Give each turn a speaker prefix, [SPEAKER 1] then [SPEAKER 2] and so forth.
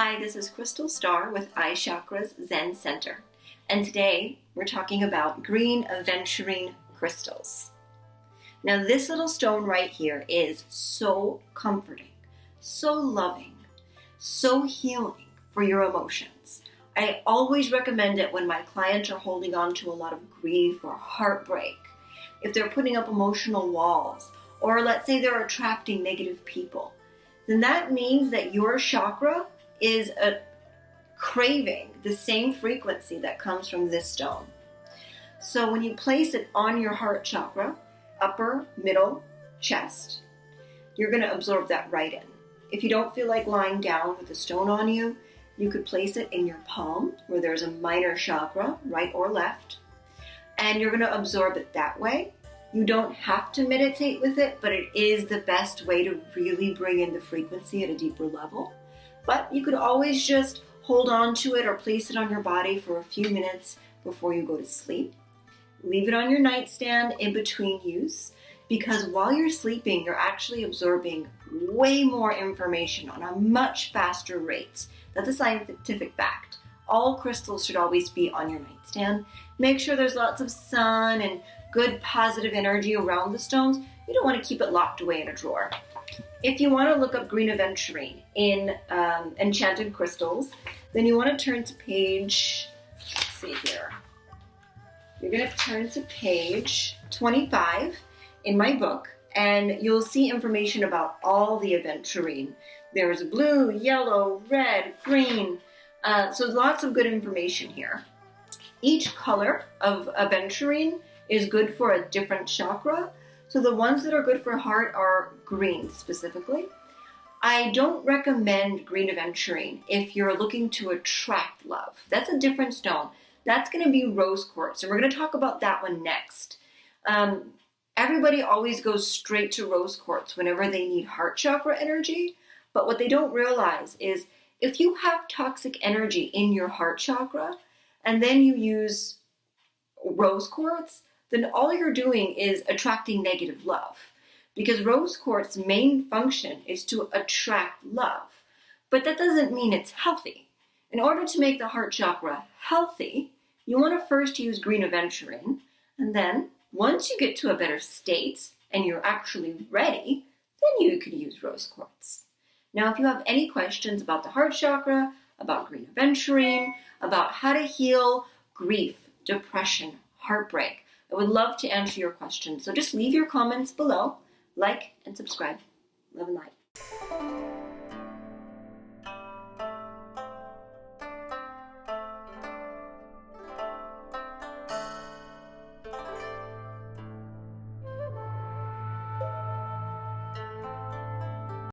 [SPEAKER 1] Hi, this is Crystal Starr with iChakra's Zen Center, and today we're talking about green aventurine crystals. Now this little stone right here is so comforting, so loving, so healing for your emotions. I always recommend it when my clients are holding on to a lot of grief or heartbreak, if they're putting up emotional walls, or let's say they're attracting negative people. Then that means that your chakra is craving the same frequency that comes from this stone. So when you place it on your heart chakra, upper, middle, chest, you're going to absorb that right in. If you don't feel like lying down with the stone on you, you could place it in your palm where there's a minor chakra, right or left, and you're going to absorb it that way. You don't have to meditate with it, but it is the best way to really bring in the frequency at a deeper level. But you could always just hold on to it or place it on your body for a few minutes before you go to sleep. Leave it on your nightstand in between use, because while you're sleeping, you're actually absorbing way more information on a much faster rate. That's a scientific fact. All crystals should always be on your nightstand. Make sure there's lots of sun and good positive energy around the stones. You don't want to keep it locked away in a drawer. If you want to look up green aventurine in Enchanted Crystals, then you want to turn to page, let's see here. You're going to turn to page 25 in my book, and you'll see information about all the aventurine. There's blue, yellow, red, green, so lots of good information here. Each color of aventurine is good for a different chakra. So the ones that are good for heart are green specifically. I don't recommend green aventurine if you're looking to attract love. That's a different stone. That's going to be rose quartz, and we're going to talk about that one next. Everybody always goes straight to rose quartz whenever they need heart chakra energy, but what they don't realize is if you have toxic energy in your heart chakra and then you use rose quartz, then all you're doing is attracting negative love. Because rose quartz's main function is to attract love. But that doesn't mean it's healthy. In order to make the heart chakra healthy, you want to first use green aventurine, and then once you get to a better state and you're actually ready, then you could use rose quartz. Now, if you have any questions about the heart chakra, about green aventurine, about how to heal grief, depression, heartbreak, I would love to answer your questions. So just leave your comments below, like and subscribe. Love and light.